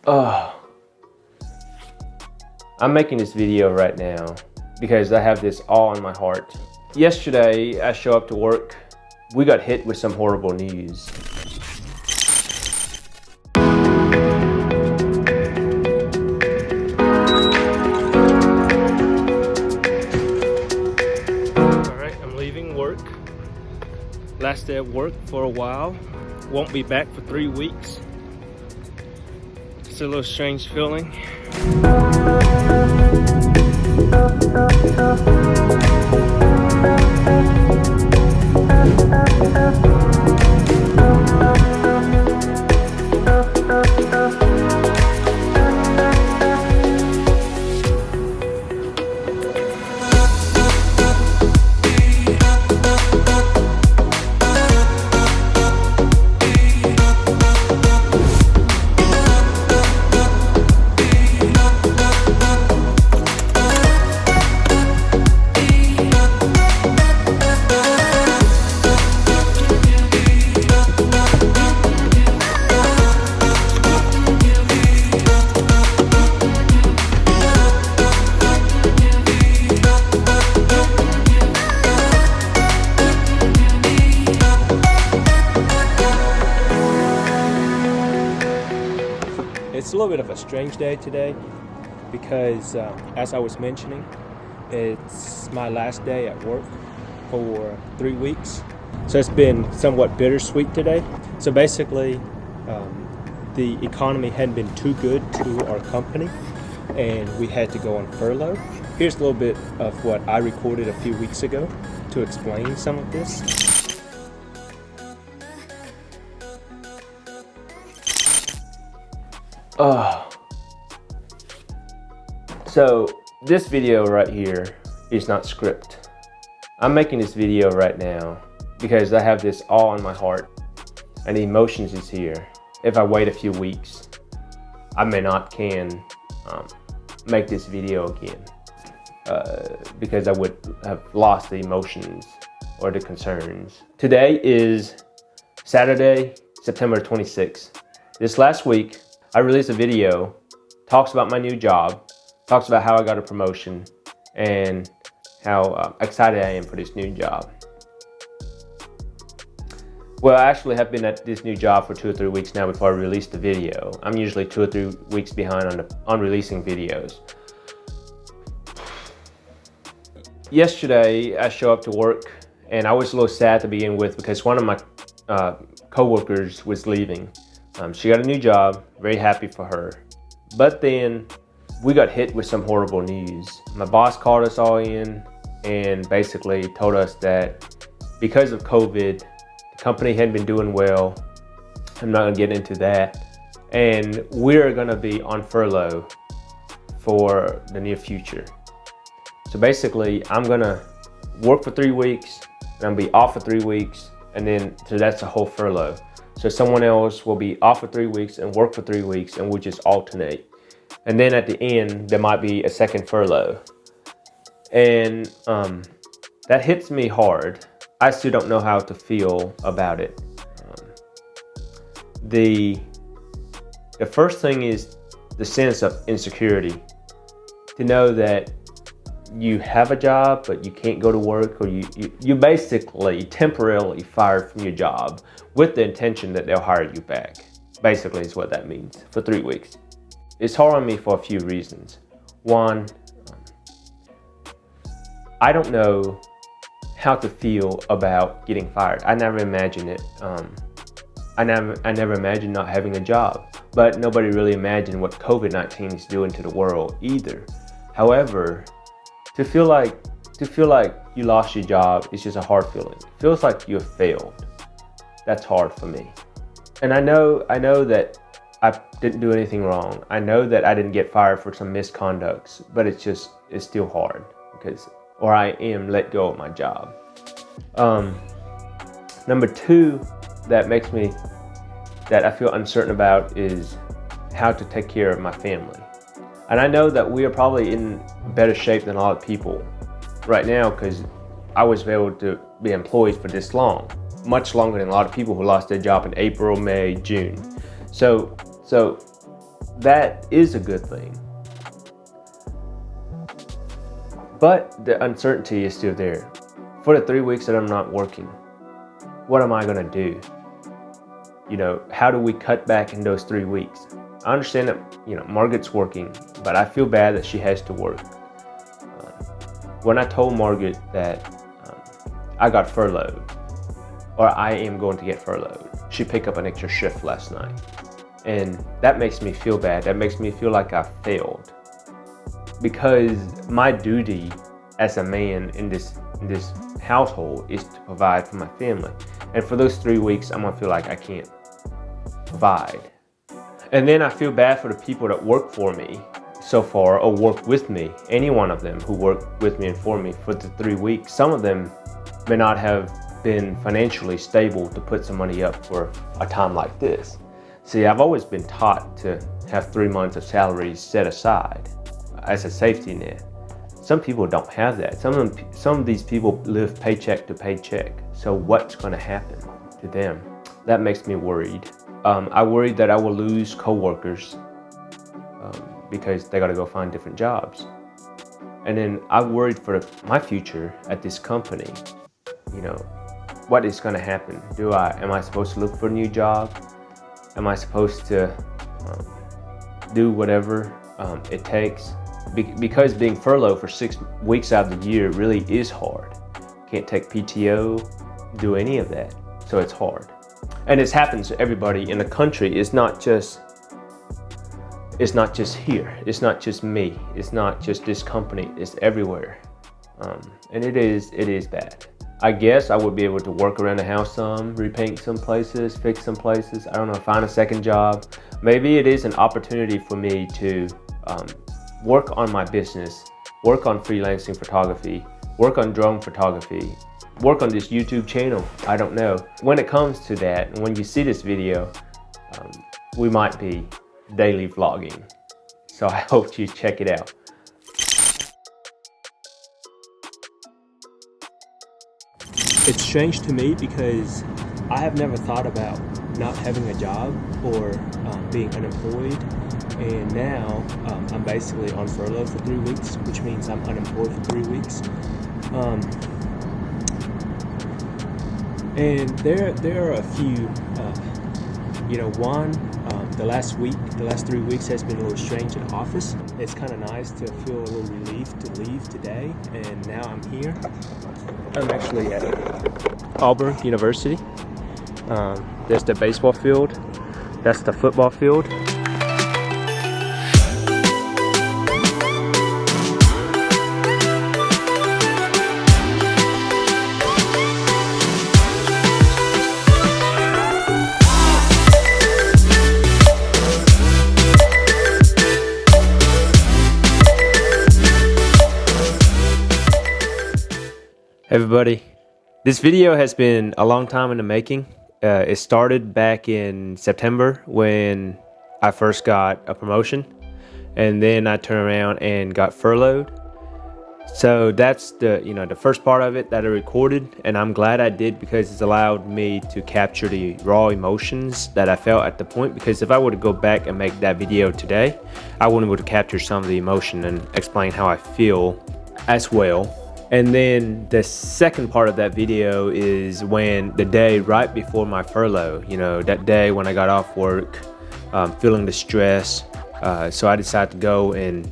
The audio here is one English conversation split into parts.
I'm making this video right now because I have this all on my heart. Yesterday, I show up to work. We got hit with some horrible news. All right, I'm leaving work. Last day of work for a while. Won't be back for 3 weeks. It's a little strange feeling. It's a little bit of a strange day today because, as I was mentioning, it's my last day at work for 3 weeks. So it's been somewhat bittersweet today. So basically, the economy hadn't been too good to our company and we had to go on furlough. Here's a little bit of what I recorded a few weeks ago to explain some of this. So this video right here is not script. I'm making this video right now because I have this all on my heart and the emotions is here. If I wait a few weeks, I may not can make this video again because I would have lost the emotions or the concerns. Today is Saturday, September 26th. This last week, I released a video, talks about my new job, talks about how I got a promotion and how excited I am for this new job. Well, I actually have been at this new job for 2 or 3 weeks now before I release the video. I'm usually 2 or 3 weeks behind on releasing videos. Yesterday, I show up to work and I was a little sad to begin with because one of my co-workers was leaving. She got a new job, very happy for her. But then we got hit with some horrible news. My boss called us all in and basically told us that because of COVID, the company hadn't been doing well. I'm not gonna get into that. And we're gonna be on furlough for the near future. So basically, I'm gonna work for 3 weeks, and I'm gonna be off for 3 weeks, and then so that's a whole furlough. So someone else will be off for 3 weeks and work for 3 weeks, and we'll just alternate. And then at the end, there might be a second furlough. And that hits me hard. I still don't know how to feel about it. The first thing is the sense of insecurity. To know that you have a job, but you can't go to work, or you basically temporarily fired from your job with the intention that they'll hire you back. Basically is what that means for 3 weeks. It's hard on me for a few reasons. One, I don't know how to feel about getting fired. I never imagined it. I never imagined not having a job, but nobody really imagined what COVID-19 is doing to the world either. However, to feel like you lost your job is just a hard feeling. It feels like you have failed. That's hard for me. And I know that I didn't do anything wrong. I know that I didn't get fired for some misconducts, but it's still hard or I am let go of my job. Number two that I feel uncertain about is how to take care of my family. And I know that we are probably in better shape than a lot of people right now because I was able to be employed for this long, much longer than a lot of people who lost their job in April, May, June. So that is a good thing. But the uncertainty is still there. For the 3 weeks that I'm not working, what am I gonna do? You know, how do we cut back in those 3 weeks? I understand that, you know, Margaret's working, but I feel bad that she has to work. When I told Margaret that I got furloughed, or I am going to get furloughed, she picked up an extra shift last night. And that makes me feel bad. That makes me feel like I failed. Because my duty as a man in this household is to provide for my family. And for those 3 weeks, I'm gonna feel like I can't provide. And then I feel bad for the people that work for me so far, or work with me, any one of them who work with me and for me for the 3 weeks. Some of them may not have been financially stable to put some money up for a time like this. See, I've always been taught to have 3 months of salaries set aside as a safety net. Some people don't have that. Some of these people live paycheck to paycheck. So what's gonna happen to them? That makes me worried. I worry that I will lose coworkers because they gotta go find different jobs. And then I'm worried for my future at this company. You know, what is gonna happen? Am I supposed to look for a new job? Am I supposed to do whatever it takes? Because being furloughed for 6 weeks out of the year really is hard. Can't take PTO, do any of that. So it's hard. And it happens to everybody in the country. It's not just here. It's not just me. It's not just this company. It's everywhere. And it is bad. I guess I would be able to work around the house some, repaint some places, fix some places. I don't know, find a second job. Maybe it is an opportunity for me to work on my business, work on freelancing photography, work on drone photography, work on this YouTube channel. I don't know. When it comes to that, and when you see this video, we might be daily vlogging. So I hope you check it out. It's strange to me because I have never thought about not having a job or being unemployed. And now I'm basically on furlough for 3 weeks, which means I'm unemployed for 3 weeks. And there are a few, the last 3 weeks has been a little strange in the office. It's kind of nice to feel a little relief to leave today, and now I'm here. I'm actually at Auburn University. There's the baseball field. That's the football field. Everybody, this video has been a long time in the making. It started back in September when I first got a promotion, and then I turned around and got furloughed. So that's the first part of it that I recorded, and I'm glad I did because it's allowed me to capture the raw emotions that I felt at the point. Because if I were to go back and make that video today, I wouldn't be able to capture some of the emotion and explain how I feel as well. And then the second part of that video is when the day right before my furlough, that day when I got off work, feeling the stress. So I decided to go and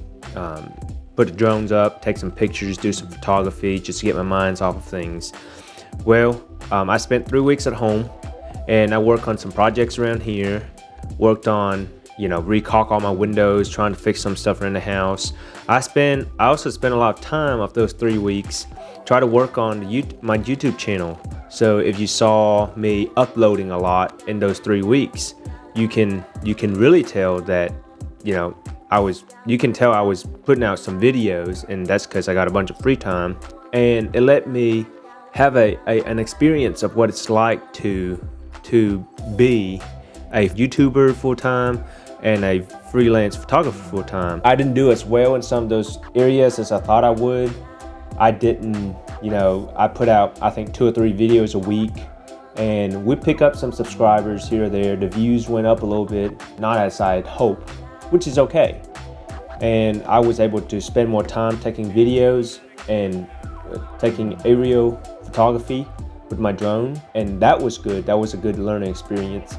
put the drones up, take some pictures, do some photography, just to get my minds off of things. Well, I spent 3 weeks at home, and I worked on some projects around here, worked on recaulk all my windows, trying to fix some stuff around the house. I also spent a lot of time of those 3 weeks try to work on my YouTube channel. So if you saw me uploading a lot in those 3 weeks, you can really tell that you can tell I was putting out some videos, and that's because I got a bunch of free time, and it let me have an experience of what it's like to be a YouTuber full-time and a freelance photographer full-time. I didn't do as well in some of those areas as I thought I would. I didn't, I put out, I think 2 or 3 videos a week, and we pick up some subscribers here or there. The views went up a little bit, not as I had hoped, which is okay. And I was able to spend more time taking videos and taking aerial photography with my drone, and that was good. That was a good learning experience.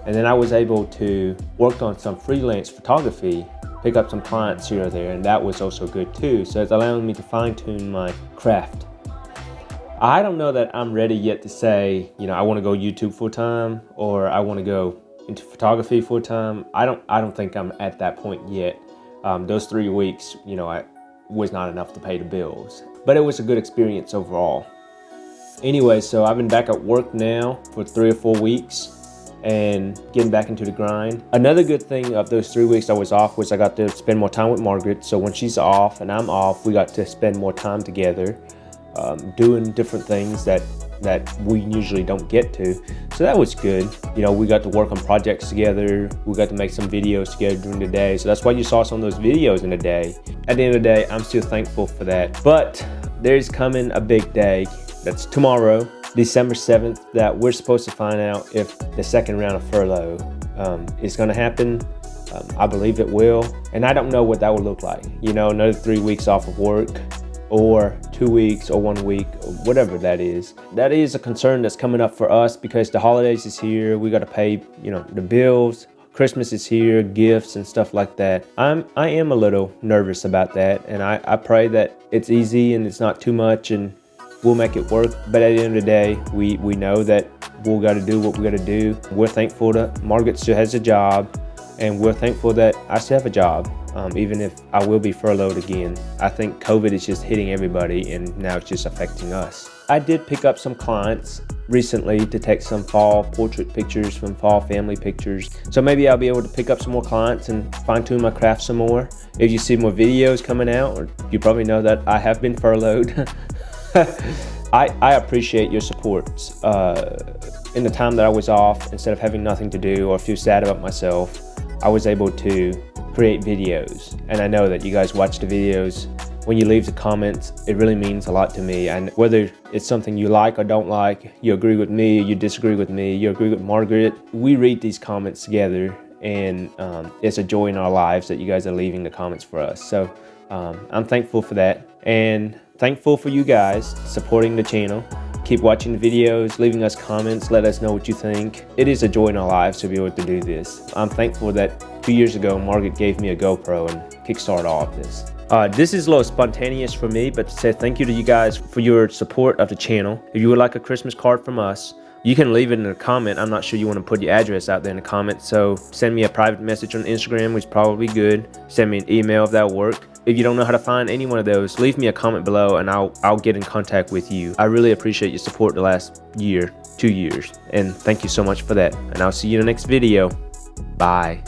And then I was able to work on some freelance photography, pick up some clients here or there, and that was also good too. So it's allowing me to fine-tune my craft. I don't know that I'm ready yet to say, you know, I want to go YouTube full-time or I want to go into photography full-time. I don't think I'm at that point yet. Those 3 weeks, you know, was not enough to pay the bills, but it was a good experience overall. Anyway, so I've been back at work now for 3 or 4 weeks and getting back into the grind. Another good thing of those 3 weeks I was off was I got to spend more time with Margaret. So when she's off and I'm off, we got to spend more time together, doing different things that we usually don't get to. So that was good. You know, we got to work on projects together. We got to make some videos together during the day. So that's why you saw some of those videos in the day. At the end of the day, I'm still thankful for that. But there's coming a big day. That's tomorrow, December 7th, that we're supposed to find out if the second round of furlough is gonna happen. I believe it will. And I don't know what that will look like. You know, another 3 weeks off of work, or 2 weeks or 1 week, or whatever that is. That is a concern that's coming up for us because the holidays is here. We got to pay, you know, the bills. Christmas is here, gifts and stuff like that. I am a little nervous about that, and I pray that it's easy and it's not too much and we'll make it work. But at the end of the day, we know that we'll got to do what we got to do. We're thankful that Margaret still has a job, and we're thankful that I still have a job. Even if I will be furloughed again. I think COVID is just hitting everybody and now it's just affecting us. I did pick up some clients recently to take some fall portrait pictures, some fall family pictures. So maybe I'll be able to pick up some more clients and fine tune my craft some more. If you see more videos coming out, or you probably know that I have been furloughed. I appreciate your support. In the time that I was off, instead of having nothing to do or feel sad about myself, I was able to create videos, and I know that you guys watch the videos. When you leave the comments, it really means a lot to me, and whether it's something you like or don't like, you agree with me, you disagree with me, you agree with Margaret, we read these comments together, and it's a joy in our lives that you guys are leaving the comments for us. So I'm thankful for that, and thankful for you guys supporting the channel. Keep watching the videos, leaving us comments, let us know what you think. It is a joy in our lives to be able to do this. I'm thankful that 2 years ago, Margaret gave me a GoPro and kickstarted all of this. This is a little spontaneous for me, but to say thank you to you guys for your support of the channel. If you would like a Christmas card from us, you can leave it in a comment. I'm not sure you want to put your address out there in the comments, so send me a private message on Instagram, which is probably good. Send me an email if that'll work. If you don't know how to find any one of those, leave me a comment below and I'll get in contact with you. I really appreciate your support the last year, 2 years, and thank you so much for that. And I'll see you in the next video. Bye.